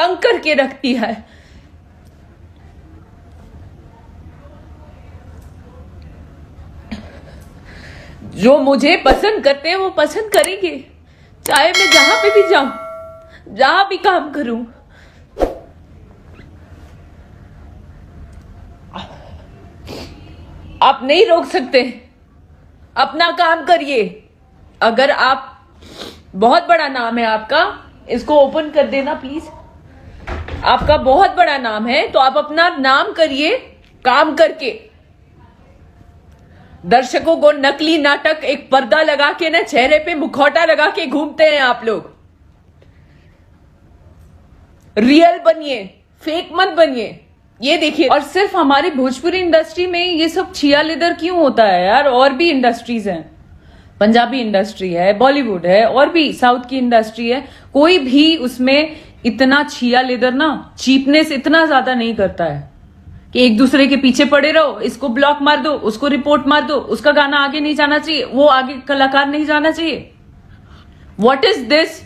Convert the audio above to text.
तंग करके रखती है। जो मुझे पसंद करते हैं वो पसंद करेंगे, चाहे मैं जहां पे भी जाऊं, जहां भी काम करूं। आप नहीं रोक सकते, अपना काम करिए। अगर आप, बहुत बड़ा नाम है आपका, इसको ओपन कर देना प्लीज। आपका बहुत बड़ा नाम है तो आप अपना नाम करिए काम करके। दर्शकों को नकली नाटक, एक पर्दा लगा के ना, चेहरे पे मुखौटा लगा के घूमते हैं आप लोग। रियल बनिए, फेक मत बनिए। ये देखिए, और सिर्फ हमारी भोजपुरी इंडस्ट्री में ये सब छिया लेदर क्यों होता है यार? और भी इंडस्ट्रीज हैं, पंजाबी इंडस्ट्री है, बॉलीवुड है, और भी साउथ की इंडस्ट्री है, कोई भी उसमें इतना छिया लेदर ना, चीपनेस इतना ज्यादा नहीं करता है कि एक दूसरे के पीछे पड़े रहो, इसको ब्लॉक मार दो, उसको रिपोर्ट मार दो, उसका गाना आगे नहीं जाना चाहिए, वो आगे कलाकार नहीं जाना चाहिए। What is this?